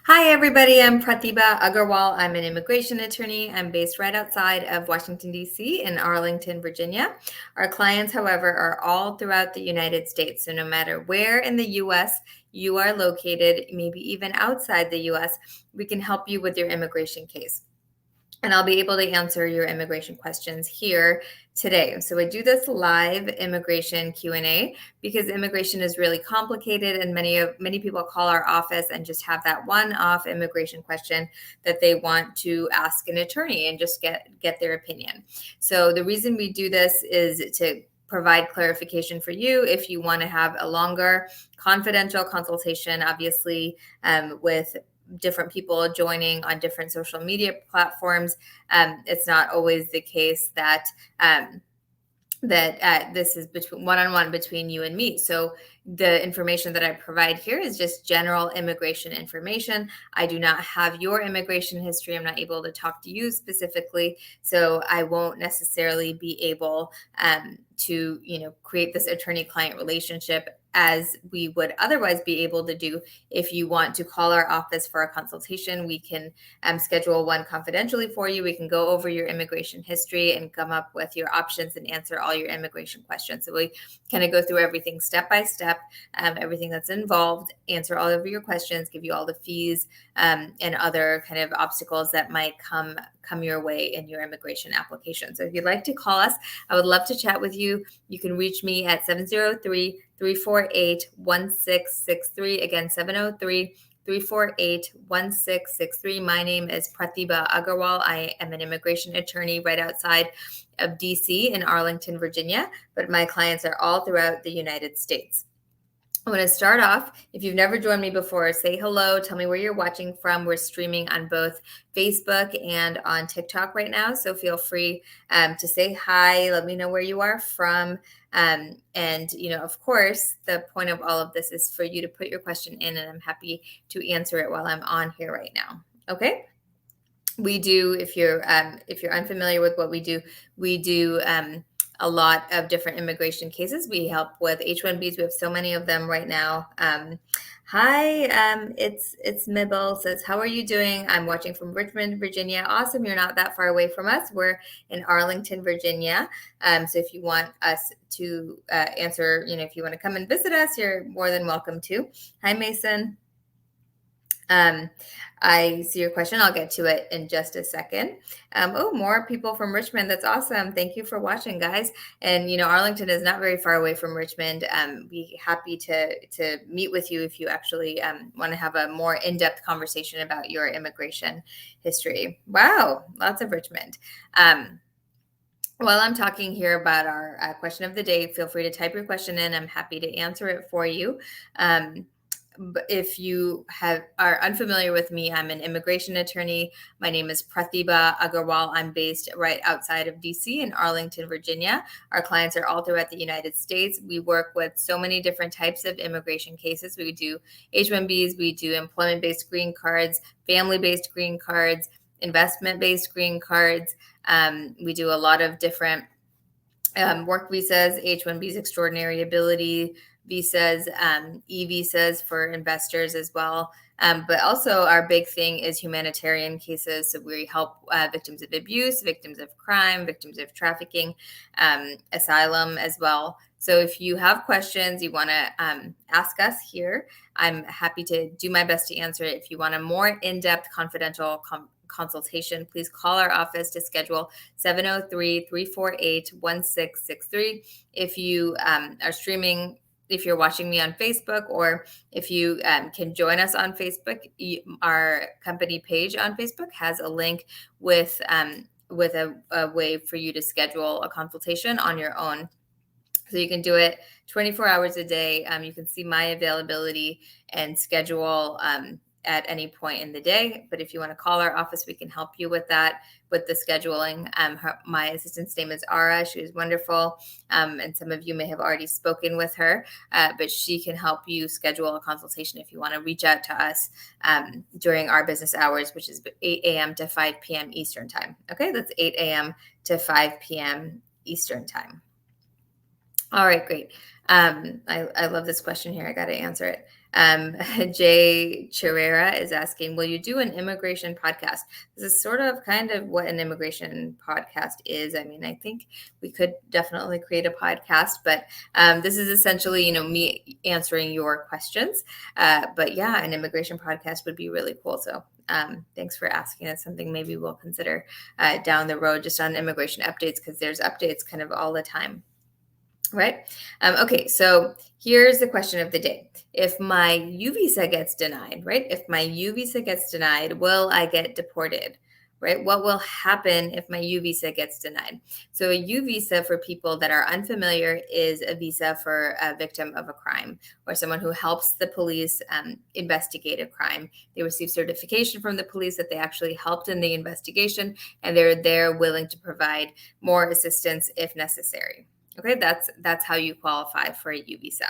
Hi, everybody. I'm Pratibha Agarwal. I'm an immigration attorney. I'm based right outside of Washington, D.C. in Arlington, Virginia. Our clients, however, are all throughout the United States. So no matter where in the U.S. you are located, maybe even outside the U.S., we can help you with your immigration case. And I'll be able to answer your immigration questions here today. So I do this live immigration Q&A because immigration is really complicated, and many people call our office and just have that one-off immigration question that they want to ask an attorney and just get their opinion. So the reason we do this is to provide clarification for you if you want to have a longer confidential consultation, obviously, with different people joining on different social media platforms. It's not always the case that this is between one-on-one between you and me. So the information that I provide here is just general immigration information. I do not have your immigration history. I'm not able to talk to you specifically, so I won't necessarily be able to create this attorney-client relationship as we would otherwise be able to do. If you want to call our office for a consultation, we can schedule one confidentially for you. We can go over your immigration history and come up with your options and answer all your immigration questions. So we kind of go through everything step by step, everything that's involved, answer all of your questions, give you all the fees and other kind of obstacles that might come your way in your immigration application. So if you'd like to call us, I would love to chat with you. You can reach me at 703-348-1663. Again, 703-348-1663. My name is Pratibha Agarwal. I am an immigration attorney right outside of DC in Arlington, Virginia, but my clients are all throughout the United States. I want to start off. If you've never joined me before, say hello. Tell me where you're watching from. We're streaming on both Facebook and on TikTok right now, so feel free to say hi. Let me know where you are from. And, of course, the point of all of this is for you to put your question in, and I'm happy to answer it while I'm on here right now. Okay? We do, if you're unfamiliar with what we do a lot of different immigration cases. We help with H-1Bs. We have so many of them right now. Hi, it's Mibble says, how are you doing? I'm watching from Richmond, Virginia. Awesome. You're not that far away from us. We're in Arlington, Virginia. So if you want us to answer, if you want to come and visit us, you're more than welcome to. Hi, Mason. I see your question. I'll get to it in just a second. More people from Richmond. That's awesome. Thank you for watching, guys. And, Arlington is not very far away from Richmond. Be happy to meet with you if you actually want to have a more in-depth conversation about your immigration history. Wow, lots of Richmond. While I'm talking here about our question of the day, feel free to type your question in. I'm happy to answer it for you. If you are unfamiliar with me, I'm an immigration attorney. My name is Pratibha Agarwal. I'm based right outside of DC in Arlington, Virginia. Our clients are all throughout the United States. We work with so many different types of immigration cases. We do H-1Bs, we do employment-based green cards, family-based green cards, investment-based green cards. We do a lot of different work visas, H-1Bs, extraordinary ability visas, e-visas for investors as well. But also our big thing is humanitarian cases. So we help victims of abuse, victims of crime, victims of trafficking, asylum as well. So if you have questions, you want to ask us here, I'm happy to do my best to answer it. If you want a more in-depth confidential consultation, please call our office to schedule 703-348-1663. If you are streaming, if you're watching me on Facebook, or if you can join us on Facebook, our company page on Facebook has a link with a way for you to schedule a consultation on your own. So you can do it 24 hours a day. You can see my availability and schedule at any point in the day. But if you want to call our office, we can help you with that, with the scheduling. My assistant's name is Ara. She is wonderful. And some of you may have already spoken with her, but she can help you schedule a consultation if you want to reach out to us during our business hours, which is 8 a.m. to 5 p.m. Eastern time. Okay, that's 8 a.m. to 5 p.m. Eastern time. All right, great. I love this question here. I got to answer it. Um, Jay Chirera is asking, will you do an immigration podcast? This is sort of kind of what an immigration podcast is. I mean, I think we could definitely create a podcast, but this is essentially, me answering your questions. But yeah, an immigration podcast would be really cool. So thanks for asking. That's something maybe we'll consider down the road, just on immigration updates, because there's updates kind of all the time. Right. Okay. So here's the question of the day. If my U visa gets denied, right? If my U visa gets denied, will I get deported? Right? What will happen if my U visa gets denied? So, a U visa, for people that are unfamiliar, is a visa for a victim of a crime or someone who helps the police investigate a crime. They receive certification from the police that they actually helped in the investigation, and they're willing to provide more assistance if necessary. Okay, that's how you qualify for a U visa.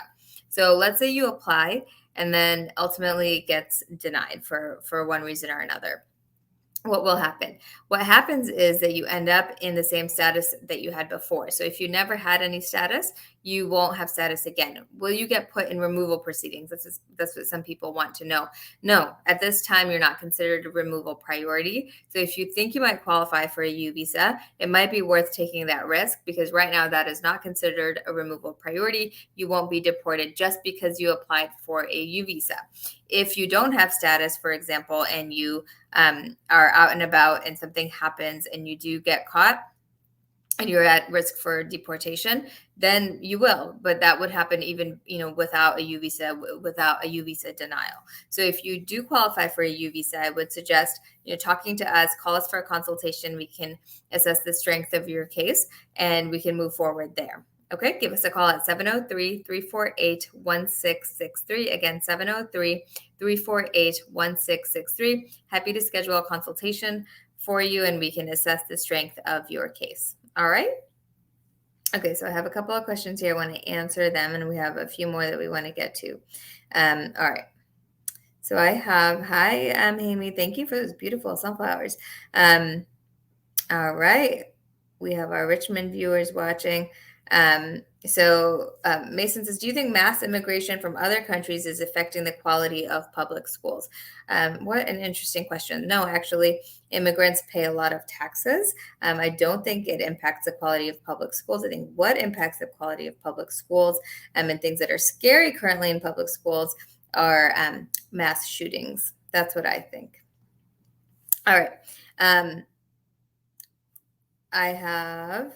So let's say you apply and then ultimately it gets denied for one reason or another. What will happen? What happens is that you end up in the same status that you had before. So if you never had any status, you won't have status again. Will you get put in removal proceedings? That's what some people want to know. No, at this time, you're not considered a removal priority. So if you think you might qualify for a U visa, it might be worth taking that risk, because right now that is not considered a removal priority. You won't be deported just because you applied for a U visa. If you don't have status, for example, and you are out and about and something happens and you do get caught and you're at risk for deportation, then you will. But that would happen even, without a U visa, without a U visa denial. So if you do qualify for a U visa, I would suggest, talking to us. Call us for a consultation. We can assess the strength of your case and we can move forward there. Okay, give us a call at 703-348-1663. Again, 703-348-1663. Happy to schedule a consultation for you and we can assess the strength of your case. All right. Okay, so I have a couple of questions here. I want to answer them, and we have a few more that we want to get to. All right. So I have, hi, Amy. Thank you for those beautiful sunflowers. All right. We have our Richmond viewers watching. Mason says, do you think mass immigration from other countries is affecting the quality of public schools? What an interesting question. No, actually, immigrants pay a lot of taxes. I don't think it impacts the quality of public schools. I think what impacts the quality of public schools and things that are scary currently in public schools are mass shootings. That's what I think. All right. I have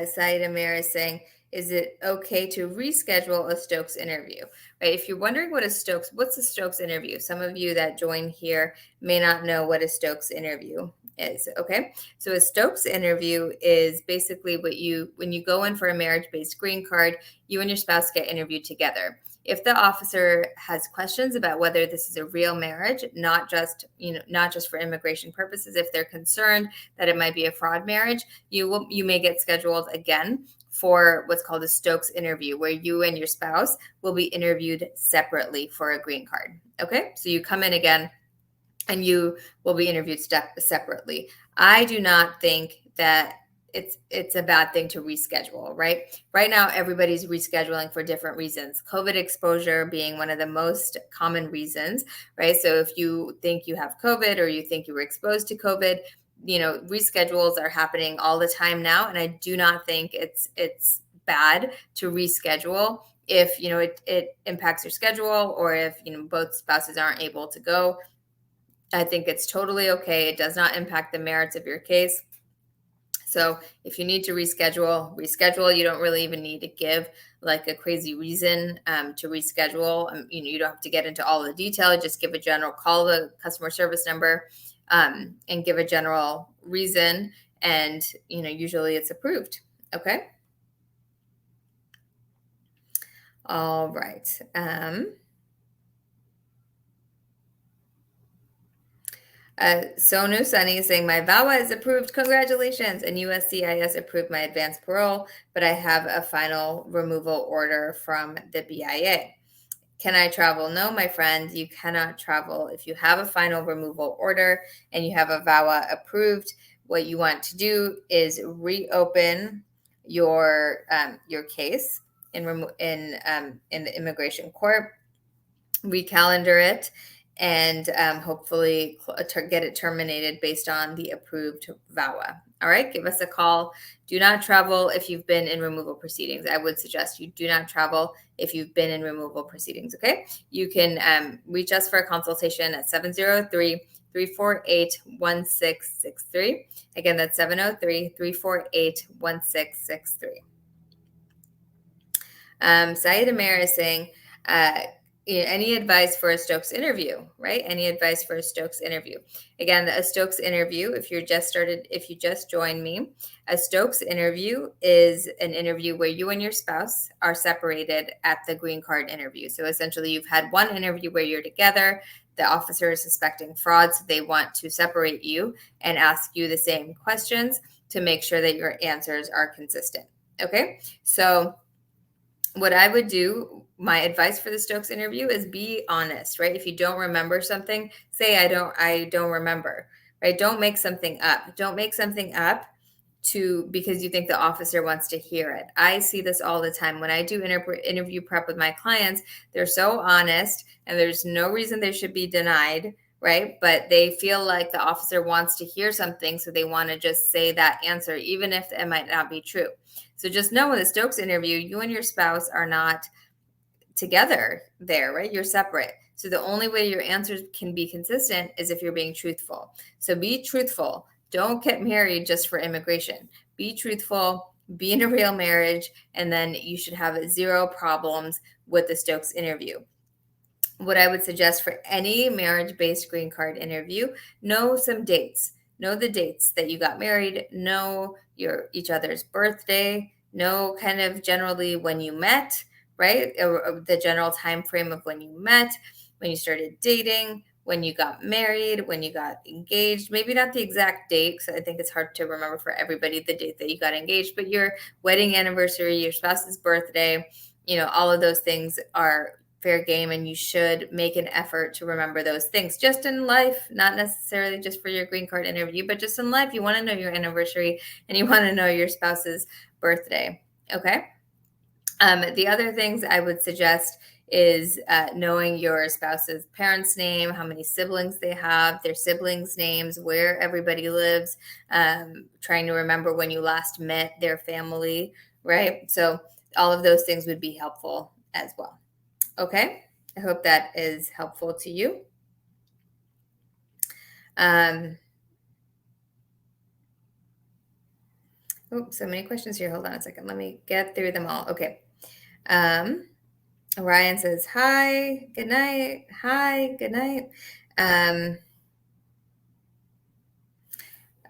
Saeed Amir is saying, is it okay to reschedule a Stokes interview? Right. If you're wondering what's a Stokes interview? Some of you that join here may not know what a Stokes interview is. Okay. So a Stokes interview is basically when you go in for a marriage-based green card, you and your spouse get interviewed together. If the officer has questions about whether this is a real marriage, not just for immigration purposes, if they're concerned that it might be a fraud marriage, you may get scheduled again for what's called a Stokes interview, where you and your spouse will be interviewed separately for a green card. Okay, so you come in again and you will be interviewed separately. I do not think that it's a bad thing to reschedule, right? Right now, everybody's rescheduling for different reasons. COVID exposure being one of the most common reasons, right? So if you think you have COVID or you think you were exposed to COVID, reschedules are happening all the time now. And I do not think it's bad to reschedule if, it impacts your schedule, or if, both spouses aren't able to go. I think it's totally okay. It does not impact the merits of your case. So if you need to reschedule. You don't really even need to give like a crazy reason to reschedule. You don't have to get into all the detail. Just give a general call, the customer service number, and give a general reason. And, usually it's approved. Okay. All right. Sonu Sunny is saying, my VAWA is approved. Congratulations. And USCIS approved my advanced parole, but I have a final removal order from the BIA. Can I travel? No, my friend, you cannot travel. If you have a final removal order and you have a VAWA approved, what you want to do is reopen your case. in the immigration court, recalendar it, and hopefully get it terminated based on the approved VAWA. All right, give us a call. Do not travel if you've been in removal proceedings. I would suggest you do not travel if you've been in removal proceedings. Okay, you can reach us for a consultation at 703-348-1663. Again, that's 703-348-1663. Saeed Amir is saying, any advice for a Stokes interview, right? Any advice for a Stokes interview? Again, a Stokes interview, if you just joined me, a Stokes interview is an interview where you and your spouse are separated at the green card interview. So essentially, you've had one interview where you're together. The officer is suspecting fraud, so they want to separate you and ask you the same questions to make sure that your answers are consistent. Okay, so what I would do, my advice for the Stokes interview is be honest, right? If you don't remember something, say I don't remember, right? Don't make something up. Don't make something up because you think the officer wants to hear it. I see this all the time when I do interview prep with my clients. They're so honest, and there's no reason they should be denied, right? But they feel like the officer wants to hear something, so they want to just say that answer, even if it might not be true. So just know in the Stokes interview, you and your spouse are not together there, right? You're separate. So the only way your answers can be consistent is if you're being truthful. So be truthful. Don't get married just for immigration. Be truthful, be in a real marriage, and then you should have zero problems with the Stokes interview. What I would suggest for any marriage-based green card interview, know some dates. Know the dates that you got married, know each other's birthday, know kind of generally when you met, right? Or the general time frame of when you met, when you started dating, when you got married, when you got engaged. Maybe not the exact date, because I think it's hard to remember for everybody the date that you got engaged, but your wedding anniversary, your spouse's birthday, all of those things are fair game, and you should make an effort to remember those things just in life, not necessarily just for your green card interview, but just in life. You want to know your anniversary and you want to know your spouse's birthday. Okay. The other things I would suggest is knowing your spouse's parents' name, how many siblings they have, their siblings' names, where everybody lives, trying to remember when you last met their family, right? So all of those things would be helpful as well. Okay, I hope that is helpful to you. So many questions here. Hold on a second. Let me get through them all. Okay. Ryan says, hi, good night. Hi, good night.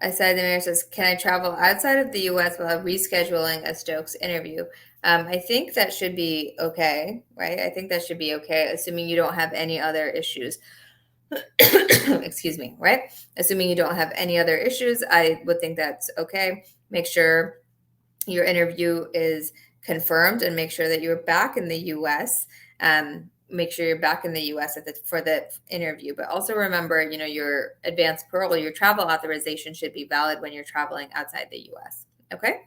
Aside the mayor says, can I travel outside of the U.S. while rescheduling a Stokes interview? I think that should be okay, right? I think that should be okay, assuming you don't have any other issues. Excuse me, right? Assuming you don't have any other issues, I would think that's okay. Make sure your interview is confirmed and make sure that you're back in the U.S. Make sure you're back in the U.S. for the interview. But also remember, your advanced parole, your travel authorization should be valid when you're traveling outside the U.S. Okay?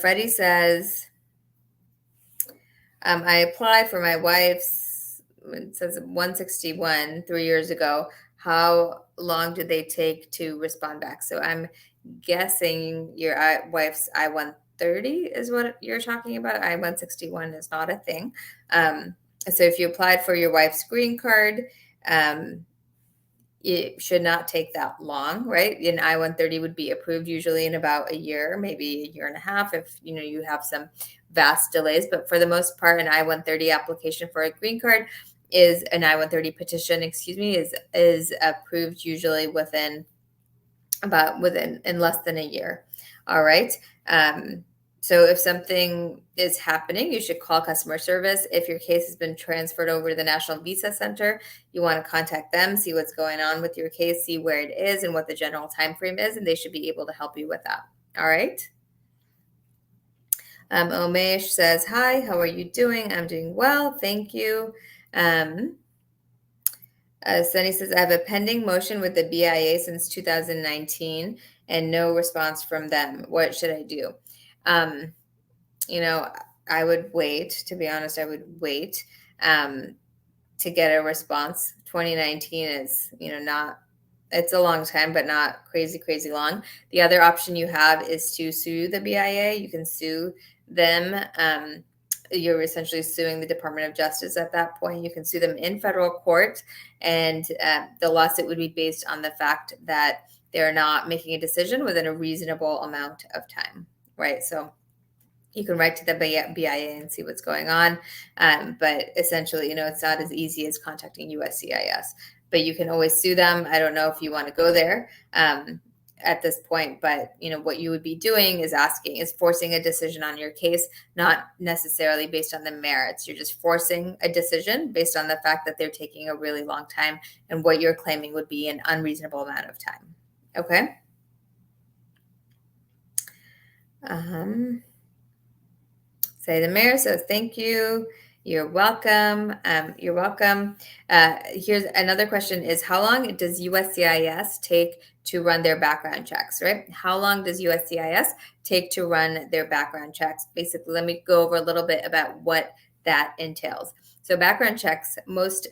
Freddie says, I applied for my wife's, it says 161 3 years ago. How long did they take to respond back? So I'm guessing your wife's I-130 is what you're talking about. I-161 is not a thing. So if you applied for your wife's green card, it should not take that long, right? An I-130 would be approved usually in about a year, maybe a year and a half if you have some vast delays. But for the most part, an I-130 application for a green card is an I-130 petition, is approved usually within less than a year. All right. So if something is happening, you should call customer service. If your case has been transferred over to the National Visa Center, you want to contact them, see what's going on with your case, see where it is and what the general time frame is, and they should be able to help you with that. All right. Omesh says, hi, how are you doing? I'm doing well. Thank you. Sunny says, I have a pending motion with the BIA since 2019 and no response from them. What should I do? I would wait. To be honest, I would wait to get a response. 2019 is, not, it's a long time, but not crazy, crazy long. The other option you have is to sue the BIA. You can sue them. You're essentially suing the Department of Justice at that point. You can sue them in federal court, and the lawsuit would be based on the fact that they're not making a decision within a reasonable amount of time, right? So you can write to the BIA and see what's going on. But essentially, it's not as easy as contacting USCIS, but you can always sue them. I don't know if you want to go there at this point, but what you would be doing is forcing a decision on your case, not necessarily based on the merits. You're just forcing a decision based on the fact that they're taking a really long time, and what you're claiming would be an unreasonable amount of time. Okay. Say the mayor says thank you. You're welcome. You're welcome. Here's another question: is how long does USCIS take to run their background checks? Right? How long does USCIS take to run their background checks? Basically, let me go over a little bit about what that entails. So background checks, most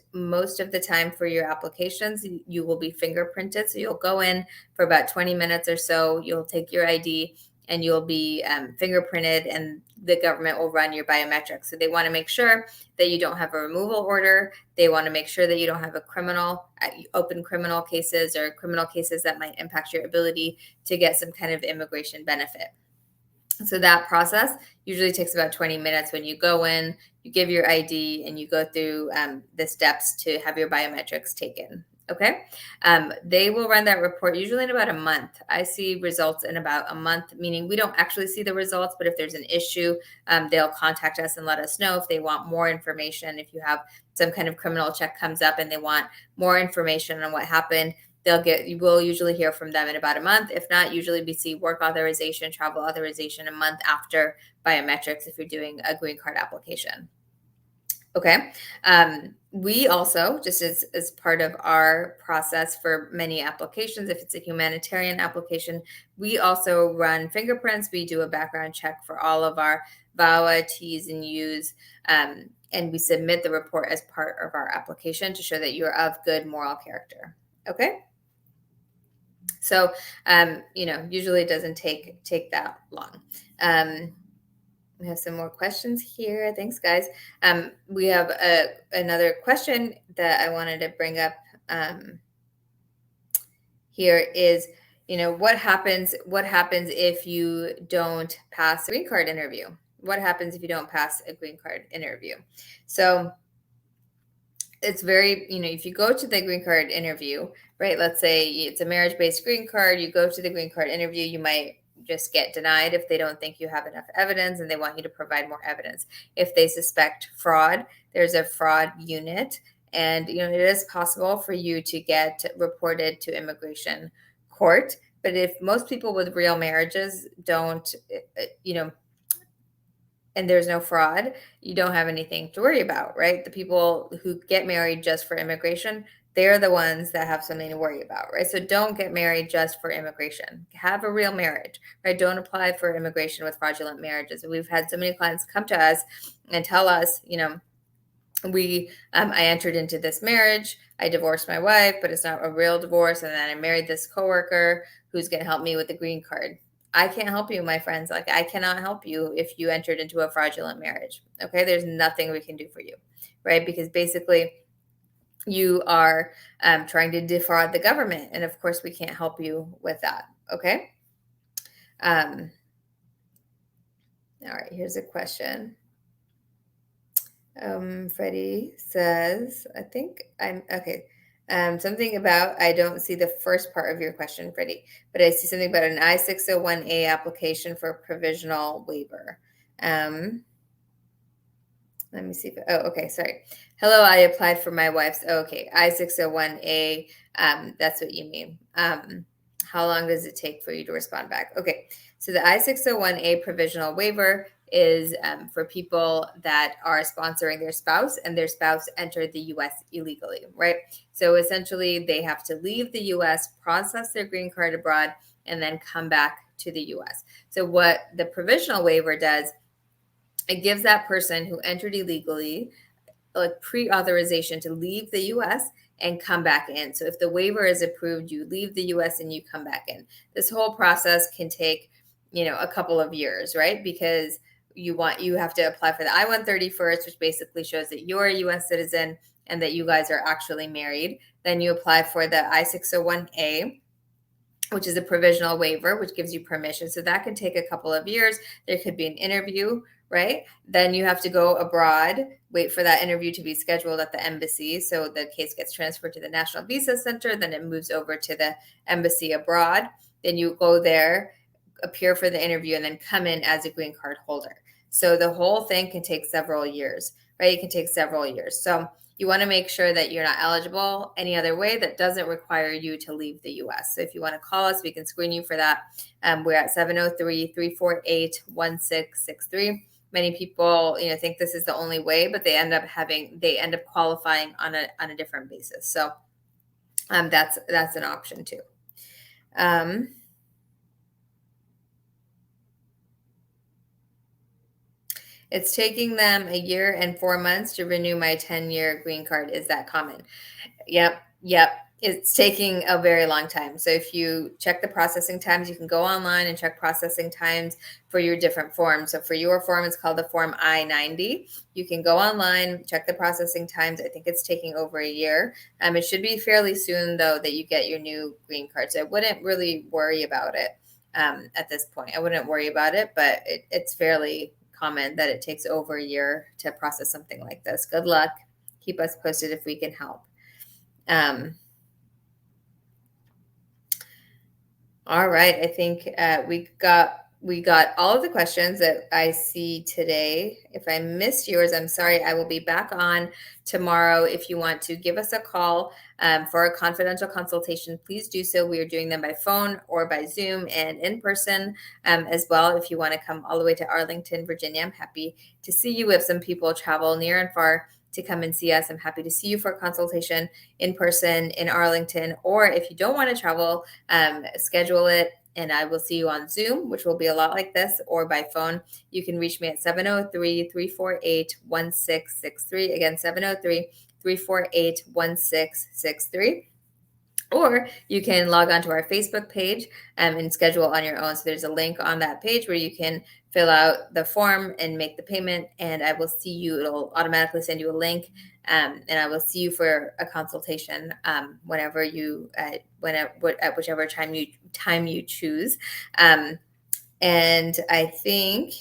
of the time for your applications, you will be fingerprinted. So you'll go in for about 20 minutes or so. You'll take your ID and you'll be fingerprinted, and the government will run your biometrics. So they want to make sure that you don't have a removal order. They want to make sure that you don't have open criminal cases or criminal cases that might impact your ability to get some kind of immigration benefit. So that process usually takes about 20 minutes when you go in, you give your ID, and you go through the steps to have your biometrics taken. Okay. They will run that report usually in about a month. I see results in about a month, meaning we don't actually see the results, but if there's an issue, they'll contact us and let us know if they want more information. If you have some kind of criminal check comes up and they want more information on what happened, you will usually hear from them in about a month. If not, usually we see work authorization, travel authorization a month after biometrics if you're doing a green card application. Okay. We also, just as part of our process for many applications, if it's a humanitarian application, we also run fingerprints. We do a background check for all of our VAWA, T's, and U's, and we submit the report as part of our application to show that you're of good moral character. Okay. So, usually it doesn't take that long. We have some more questions here. Thanks, guys. We have another question that I wanted to bring up here is, what happens if you don't pass a green card interview? What happens if you don't pass a green card interview? So it's very, if you go to the green card interview, right? Let's say it's a marriage-based green card. You go to the green card interview, you might just get denied if they don't think you have enough evidence and they want you to provide more evidence. If they suspect fraud, there's a fraud unit, and it is possible for you to get reported to immigration court. But if most people with real marriages don't, and there's no fraud, you don't have anything to worry about, right? The people who get married just for immigration, they're the ones that have something to worry about, right? So don't get married just for immigration. Have a real marriage, right? Don't apply for immigration with fraudulent marriages. We've had so many clients come to us and tell us, I entered into this marriage, I divorced my wife, but it's not a real divorce, and then I married this coworker who's going to help me with the green card. I can't help you, my friends. Like, I cannot help you if you entered into a fraudulent marriage. Okay, there's nothing we can do for you, right? Because basically you are trying to defraud the government, and of course we can't help you with that. Okay. All right, here's a question. Freddie says, I think I'm okay. Something about, I don't see the first part of your question, Freddie, but I see something about an I-601A application for provisional waiver. Let me see if, okay, sorry. Hello, I applied for my wife's, okay, I-601A, that's what you mean. How long does it take for you to respond back? Okay, so the I-601A provisional waiver is for people that are sponsoring their spouse and their spouse entered the U.S. illegally, right? So essentially they have to leave the U.S., process their green card abroad, and then come back to the U.S. So what the provisional waiver does it gives that person who entered illegally like pre-authorization to leave the US and come back in. So if the waiver is approved, you leave the US and you come back in. This whole process can take, a couple of years, right? Because you have to apply for the I-130 first, which basically shows that you're a US citizen and that you guys are actually married. Then you apply for the I-601A, which is a provisional waiver, which gives you permission. So that could take a couple of years. There could be an interview, right? Then you have to go abroad, wait for that interview to be scheduled at the embassy. So the case gets transferred to the National Visa Center, then it moves over to the embassy abroad. Then you go there, appear for the interview, and then come in as a green card holder. So the whole thing can take several years, right? It can take several years. So you want to make sure that you're not eligible any other way that doesn't require you to leave the US. So if you want to call us, we can screen you for that. We're at 703-348-1663. Many people, think this is the only way, but they end up qualifying on a different basis. So that's an option too. It's taking them a year and 4 months to renew my 10-year green card. Is that common? Yep. It's taking a very long time. So if you check the processing times, you can go online and check processing times for your different forms. So for your form, it's called the Form I-90. You can go online, check the processing times. I think it's taking over a year. It should be fairly soon, though, that you get your new green card. So I wouldn't really worry about it at this point. I wouldn't worry about it, but it's fairly common that it takes over a year to process something like this. Good luck. Keep us posted if we can help. All right. I think we got all of the questions that I see today. If I missed yours, I'm sorry. I will be back on tomorrow. If you want to give us a call for a confidential consultation, please do so. We are doing them by phone or by Zoom and in person as well. If you want to come all the way to Arlington, Virginia, I'm happy to see you. If some people travel near and far to come and see us, I'm happy to see you for a consultation in person in Arlington. Or if you don't want to travel, schedule it and I will see you on Zoom, which will be a lot like this, or by phone. You can reach me at 703-348-1663. Again, 703-348-1663. Or you can log on to our Facebook page and schedule on your own. So there's a link on that page where you can fill out the form and make the payment. And I will see you. It'll automatically send you a link, and I will see you for a consultation whenever you, at whichever time you choose. And I think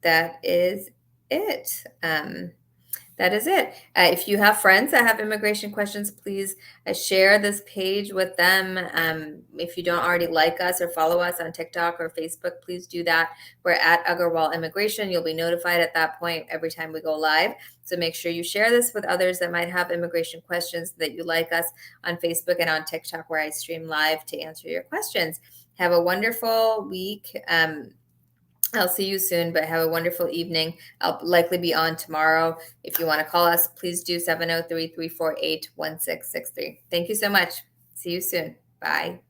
that is it. That is it. If you have friends that have immigration questions, please share this page with them. If you don't already like us or follow us on TikTok or Facebook, please do that. We're at Agarwal Immigration. You'll be notified at that point every time we go live. So make sure you share this with others that might have immigration questions, that you like us on Facebook and on TikTok, where I stream live to answer your questions. Have a wonderful week. I'll see you soon, but have a wonderful evening. I'll likely be on tomorrow. If you want to call us, please do 703-348-1663. Thank you so much. See you soon. Bye.